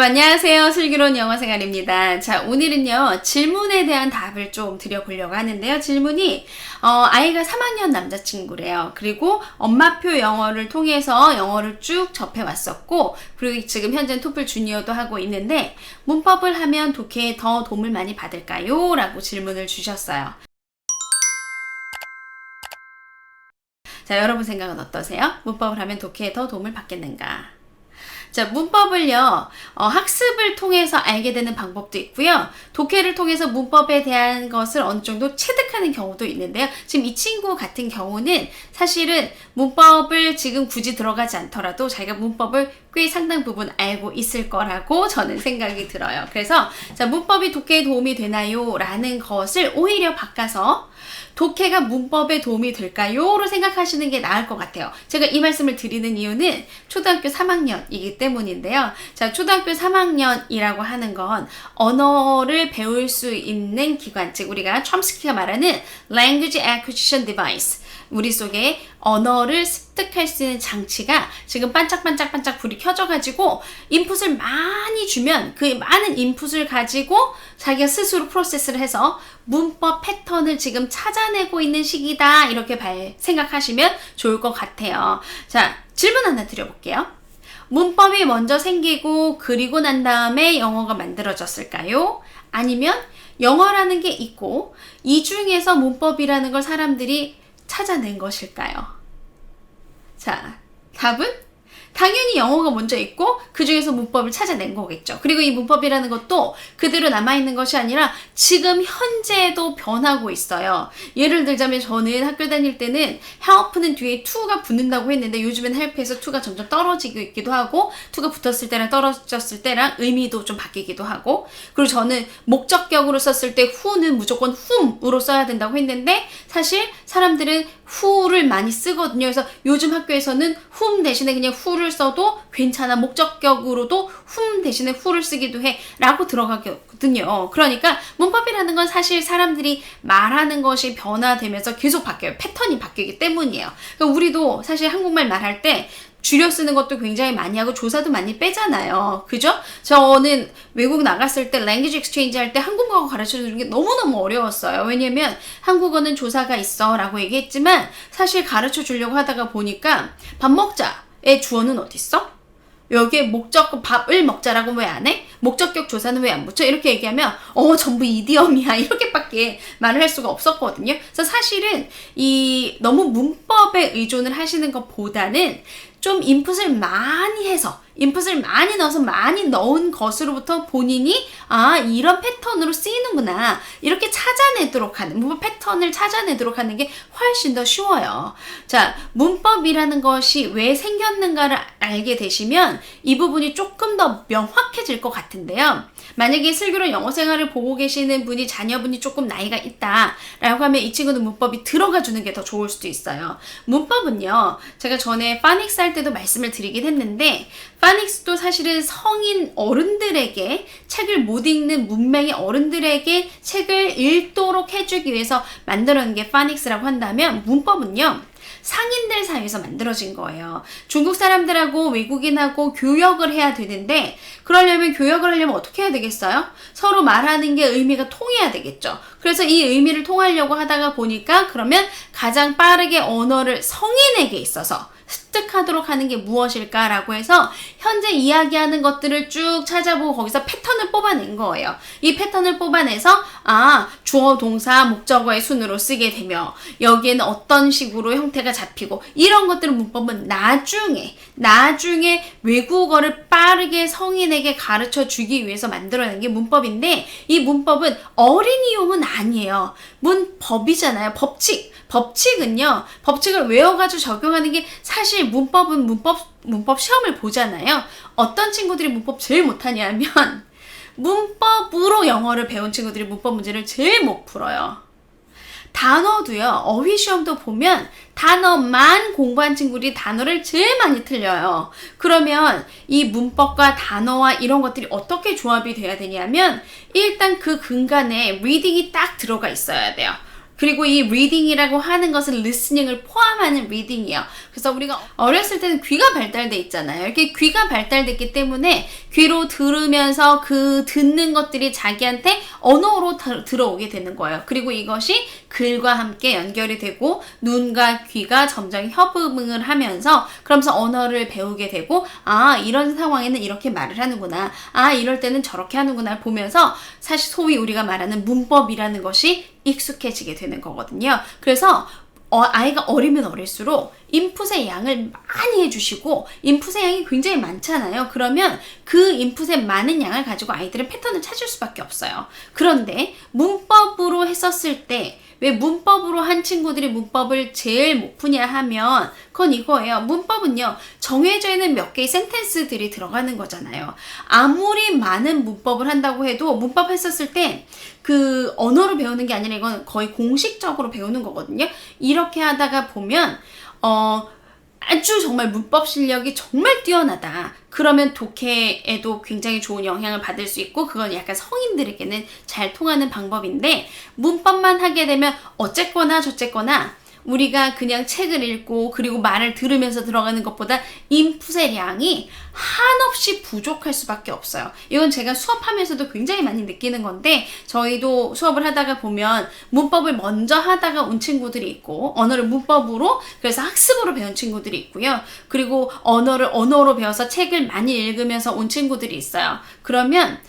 여러분 안녕하세요. 슬기로운 영어생활입니다. 자, 오늘은요 질문에 대한 답을 좀 드려보려고 하는데요. 질문이 아이가 3학년 남자친구래요. 그리고 엄마표 영어를 통해서 영어를 쭉 접해왔었고, 그리고 지금 현재 토플 주니어도 하고 있는데 문법을 하면 독해에 더 도움을 많이 받을까요? 라고 질문을 주셨어요. 자, 여러분 생각은 어떠세요? 문법을 하면 독해에 더 도움을 받겠는가? 자, 문법을요, 학습을 통해서 알게 되는 방법도 있고요. 독해를 통해서 문법에 대한 것을 어느 정도 체득하는 경우도 있는데요. 지금 이 친구 같은 경우는 사실은 문법을 지금 굳이 들어가지 않더라도 자기가 문법을 꽤 상당 부분 알고 있을 거라고 저는 생각이 들어요. 그래서 자, 문법이 독해에 도움이 되나요? 라는 것을 오히려 바꿔서 독해가 문법에 도움이 될까요? 로 생각하시는 게 나을 것 같아요. 제가 이 말씀을 드리는 이유는 초등학교 3학년이기 때문인데요. 자, 초등학교 3학년이라고 하는 건 언어를 배울 수 있는 기관, 즉 우리가 촘스키가 말하는 Language Acquisition Device, 우리 속에 언어를 습득할 수 있는 장치가 지금 반짝반짝반짝 불이 켜져가지고 인풋을 많이 주면 그 많은 인풋을 가지고 자기가 스스로 프로세스를 해서 문법 패턴을 지금 찾아내고 있는 시기다, 이렇게 생각하시면 좋을 것 같아요. 자, 질문 하나 드려볼게요. 문법이 먼저 생기고 그리고 난 다음에 영어가 만들어졌을까요? 아니면 영어라는 게 있고 이 중에서 문법이라는 걸 사람들이 찾아낸 것일까요? 자, 답은 당연히 영어가 먼저 있고 그 중에서 문법을 찾아낸 거겠죠. 그리고 이 문법이라는 것도 그대로 남아있는 것이 아니라 지금 현재도 변하고 있어요. 예를 들자면 저는 학교 다닐 때는 help는 뒤에 to가 붙는다고 했는데 요즘엔 help에서 to가 점점 떨어지고 있기도 하고, to가 붙었을 때랑 떨어졌을 때랑 의미도 좀 바뀌기도 하고, 그리고 저는 목적격으로 썼을 때 who는 무조건 whom으로 써야 된다고 했는데 사실 사람들은 who를 많이 쓰거든요. 그래서 요즘 학교에서는 whom 대신에 그냥 who를 써도 괜찮아, 목적격으로도 whom 대신에 who를 쓰기도 해 라고 들어가거든요. 그러니까 문법이라는 건 사실 사람들이 말하는 것이 변화되면서 계속 바뀌어요. 패턴이 바뀌기 때문이에요. 그러니까 우리도 사실 한국말 말할 때 줄여 쓰는 것도 굉장히 많이 하고 조사도 많이 빼잖아요. 그죠? 저는 외국 나갔을 때 랭귀지 익스체인지 할 때 한국어 가르쳐주는 게 너무너무 어려웠어요. 왜냐면 한국어는 조사가 있어 라고 얘기했지만 사실 가르쳐주려고 하다가 보니까 밥 먹자의 주어는 어디 있어? 여기에 목적, 밥을 먹자라고 왜 안 해? 목적격 조사는 왜 안 붙여? 이렇게 얘기하면 전부 이디엄이야, 이렇게밖에 말을 할 수가 없었거든요. 그래서 사실은 너무 문법에 의존을 하시는 것보다는 좀 인풋을 많이 해서, 인풋을 많이 넣어서 많이 넣은 것으로부터 본인이 이런 패턴으로 쓰이는구나, 이렇게 찾아내도록 하는, 문법 패턴을 찾아내도록 하는 게 훨씬 더 쉬워요. 자, 문법이라는 것이 왜 생겼는가를 알게 되시면 이 부분이 조금 더 명확해질 것 같은데요. 만약에 슬기로운 영어 생활을 보고 계시는 분이 자녀분이 조금 나이가 있다 라고 하면 이 친구는 문법이 들어가 주는 게 더 좋을 수도 있어요. 문법은요, 제가 전에 파닉스 할 때도 말씀을 드리긴 했는데, 파닉스도 사실은 성인 어른들에게, 책을 못 읽는 문맹의 어른들에게 책을 읽도록 해주기 위해서 만들어낸 게 파닉스라고 한다면, 문법은요 상인들 사이에서 만들어진 거예요. 중국 사람들하고 외국인하고 교역을 해야 되는데, 그러려면 교역을 하려면 어떻게 해야 되겠어요? 서로 말하는 게 의미가 통해야 되겠죠. 그래서 이 의미를 통하려고 하다가 보니까 그러면 가장 빠르게 언어를 성인에게 있어서 습득하도록 하는 게 무엇일까라고 해서 현재 이야기하는 것들을 쭉 찾아보고 거기서 패턴을 뽑아낸 거예요. 이 패턴을 뽑아내서 주어, 동사, 목적어의 순으로 쓰게 되며 여기에는 어떤 식으로 형태가 잡히고, 이런 것들은 문법은 나중에 외국어를 빠르게 성인에게 가르쳐 주기 위해서 만들어낸 게 문법인데, 이 문법은 어린이용은 아니에요. 문법이잖아요. 법칙은요, 법칙을 외워가지고 적용하는 게, 사실 문법은 문법 시험을 보잖아요. 어떤 친구들이 문법 제일 못하냐 하면 문법으로 영어를 배운 친구들이 문법 문제를 제일 못 풀어요. 단어도요, 어휘 시험도 보면 단어만 공부한 친구들이 단어를 제일 많이 틀려요. 그러면 이 문법과 단어와 이런 것들이 어떻게 조합이 돼야 되냐면, 일단 그 근간에 리딩이 딱 들어가 있어야 돼요. 그리고 이 reading이라고 하는 것은 listening을 포함하는 reading이에요. 그래서 우리가 어렸을 때는 귀가 발달돼 있잖아요. 이렇게 귀가 발달됐기 때문에 귀로 들으면서 그 듣는 것들이 자기한테 언어로 들어오게 되는 거예요. 그리고 이것이 글과 함께 연결이 되고 눈과 귀가 점점 협응을 하면서 그러면서 언어를 배우게 되고 아 이런 상황에는 이렇게 말을 하는구나. 아 이럴 때는 저렇게 하는구나 보면서 사실 소위 우리가 말하는 문법이라는 것이 익숙해지게 되는 거거든요. 그래서 아이가 어리면 어릴수록 인풋의 양을 많이 해주시고 인풋의 양이 굉장히 많잖아요. 그러면 그 인풋의 많은 양을 가지고 아이들은 패턴을 찾을 수밖에 없어요. 그런데 문법으로 했었을 때 왜 문법으로 한 친구들이 문법을 제일 못 푸냐 하면 그건 이거예요. 문법은요. 정해져 있는 몇 개의 센텐스들이 들어가는 거잖아요. 아무리 많은 문법을 한다고 해도 문법 했었을 때 그 언어를 배우는 게 아니라 이건 거의 공식적으로 배우는 거거든요. 이렇게 하다가 보면 아주 정말 문법 실력이 정말 뛰어나다. 그러면 독해에도 굉장히 좋은 영향을 받을 수 있고 그건 약간 성인들에게는 잘 통하는 방법인데 문법만 하게 되면 어쨌거나 저쨌거나 우리가 그냥 책을 읽고 그리고 말을 들으면서 들어가는 것보다 인풋의 양이 한없이 부족할 수밖에 없어요. 이건 제가 수업하면서도 굉장히 많이 느끼는 건데 저희도 수업을 하다가 보면 문법을 먼저 하다가 온 친구들이 있고 언어를 문법으로 그래서 학습으로 배운 친구들이 있고요. 그리고 언어를 언어로 배워서 책을 많이 읽으면서 온 친구들이 있어요. 그러면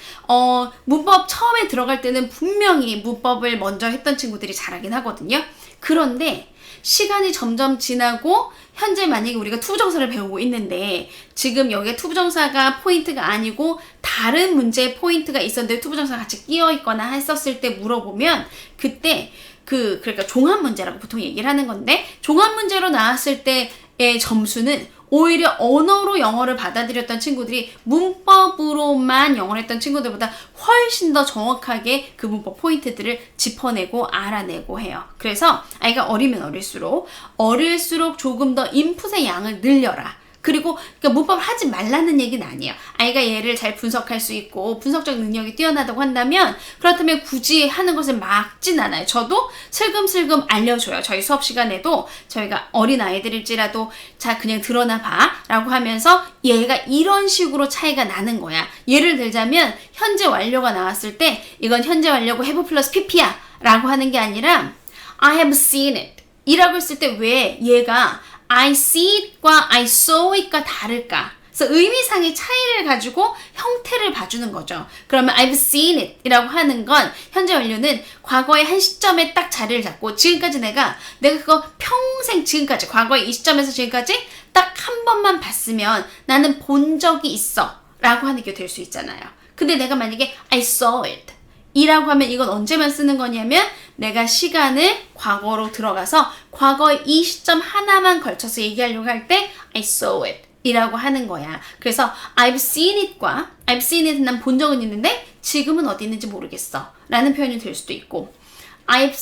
문법 처음에 들어갈 때는 분명히 문법을 먼저 했던 친구들이 잘하긴 하거든요. 그런데 시간이 점점 지나고 현재 만약에 우리가 투부정사를 배우고 있는데 지금 여기에 투부정사가 포인트가 아니고 다른 문제의 포인트가 있었는데 투부정사가 같이 끼어 있거나 했었을 때 물어보면 그때 그러니까 종합 문제라고 보통 얘기를 하는 건데 종합 문제로 나왔을 때의 점수는 오히려 언어로 영어를 받아들였던 친구들이 문법으로만 영어를 했던 친구들보다 훨씬 더 정확하게 그 문법 포인트들을 짚어내고 알아내고 해요. 그래서 아이가 어리면 어릴수록 조금 더 인풋의 양을 늘려라. 그리고 그러니까 문법을 하지 말라는 얘기는 아니에요. 아이가 얘를 잘 분석할 수 있고 분석적 능력이 뛰어나다고 한다면 그렇다면 굳이 하는 것을 막진 않아요. 저도 슬금슬금 알려줘요. 저희 수업 시간에도 저희가 어린 아이들일지라도 자 그냥 드러나 봐 라고 하면서 얘가 이런 식으로 차이가 나는 거야. 예를 들자면 현재 완료가 나왔을 때 이건 현재 완료고 have 플러스 pp야 라고 하는 게 아니라 I have seen it 이라고 했을 때 왜 얘가 I see it과 I saw it과 다를까? 그래서 의미상의 차이를 가지고 형태를 봐주는 거죠. 그러면 I've seen it 이라고 하는 건 현재 완료는 과거의 한 시점에 딱 자리를 잡고 지금까지 내가 그거 평생 지금까지 과거의 이 시점에서 지금까지 딱 한 번만 봤으면 나는 본 적이 있어 라고 하는 게 될 수 있잖아요. 근데 내가 만약에 I saw it 이라고 하면 이건 언제만 쓰는 거냐면 내가 시간을 과거로 들어가서 과거의 이 시점 하나만 걸쳐서 얘기하려고 할 때 I saw it 이라고 하는 거야. 그래서 I've seen it과 I've seen it 난 본 적은 있는데 지금은 어디 있는지 모르겠어 라는 표현이 될 수도 있고 I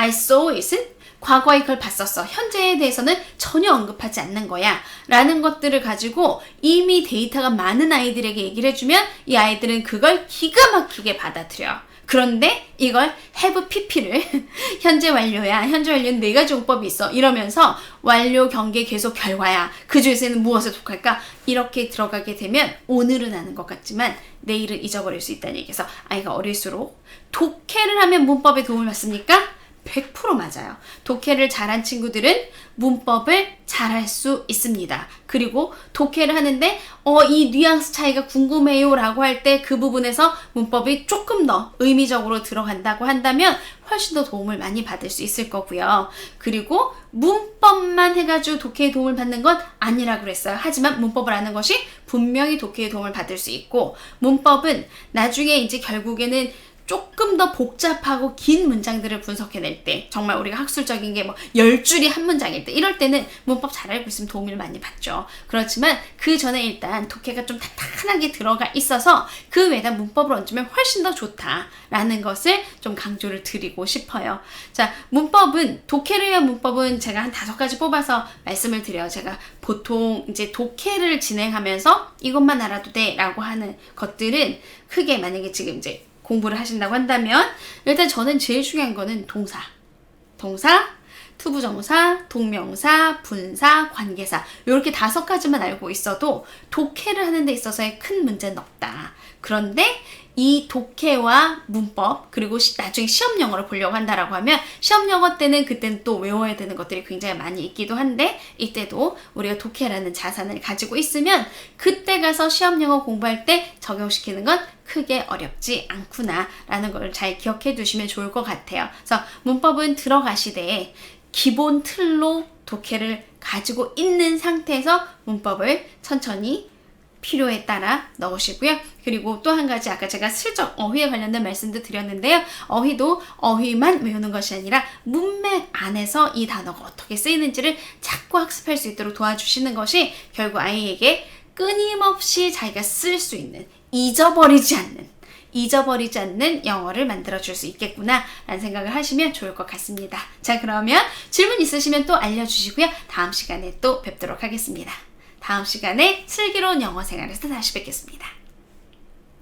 saw it은 과거에 그걸 봤었어. 현재에 대해서는 전혀 언급하지 않는 거야. 라는 것들을 가지고 이미 데이터가 많은 아이들에게 얘기를 해주면 이 아이들은 그걸 기가 막히게 받아들여. 그런데 이걸 have pp를 현재 완료야. 현재 완료는 4가지 용법이 있어. 이러면서 완료, 경계, 계속, 결과야. 그 중에서는 무엇에 속할까? 이렇게 들어가게 되면 오늘은 아는 것 같지만 내일은 잊어버릴 수 있다는 얘기에서 아이가 어릴수록 독해를 하면 문법에 도움을 받습니까? 100% 맞아요. 독해를 잘한 친구들은 문법을 잘할 수 있습니다. 그리고 독해를 하는데 이 뉘앙스 차이가 궁금해요 라고 할 때 그 부분에서 문법이 조금 더 의미적으로 들어간다고 한다면 훨씬 더 도움을 많이 받을 수 있을 거고요. 그리고 문법만 해가지고 독해에 도움을 받는 건 아니라고 그랬어요. 하지만 문법을 아는 것이 분명히 독해에 도움을 받을 수 있고 문법은 나중에 이제 결국에는 조금 더 복잡하고 긴 문장들을 분석해낼 때 정말 우리가 학술적인 게 10줄이 한 문장일 때 이럴 때는 문법 잘 알고 있으면 도움을 많이 받죠. 그렇지만 그 전에 일단 독해가 좀 탄탄하게 들어가 있어서 그 외에다 문법을 얹으면 훨씬 더 좋다라는 것을 좀 강조를 드리고 싶어요. 자, 문법은 독해를 위한 문법은 제가 한 5가지 뽑아서 말씀을 드려요. 제가 보통 이제 독해를 진행하면서 이것만 알아도 돼 라고 하는 것들은 크게 만약에 지금 이제 공부를 하신다고 한다면 일단 저는 제일 중요한 거는 동사. 동사, 투부정사, 동명사, 분사, 관계사 이렇게 5가지만 알고 있어도 독해를 하는 데 있어서의 큰 문제는 없다. 그런데 이 독해와 문법 그리고 나중에 시험 영어를 보려고 한다라고 하면 시험 영어 때는 그때는 또 외워야 되는 것들이 굉장히 많이 있기도 한데 이때도 우리가 독해라는 자산을 가지고 있으면 그때 가서 시험 영어 공부할 때 적용시키는 건 크게 어렵지 않구나 라는 걸 잘 기억해 두시면 좋을 것 같아요. 그래서 문법은 들어가시되 기본 틀로 독해를 가지고 있는 상태에서 문법을 천천히 필요에 따라 넣으시고요. 그리고 또 한 가지 아까 제가 슬쩍 어휘에 관련된 말씀도 드렸는데요. 어휘도 어휘만 외우는 것이 아니라 문맥 안에서 이 단어가 어떻게 쓰이는지를 자꾸 학습할 수 있도록 도와주시는 것이 결국 아이에게 끊임없이 자기가 쓸 수 있는 잊어버리지 않는 영어를 만들어줄 수 있겠구나 라는 생각을 하시면 좋을 것 같습니다. 자, 그러면 질문 있으시면 또 알려주시고요. 다음 시간에 또 뵙도록 하겠습니다. 다음 시간에 슬기로운 영어 생활에서 다시 뵙겠습니다.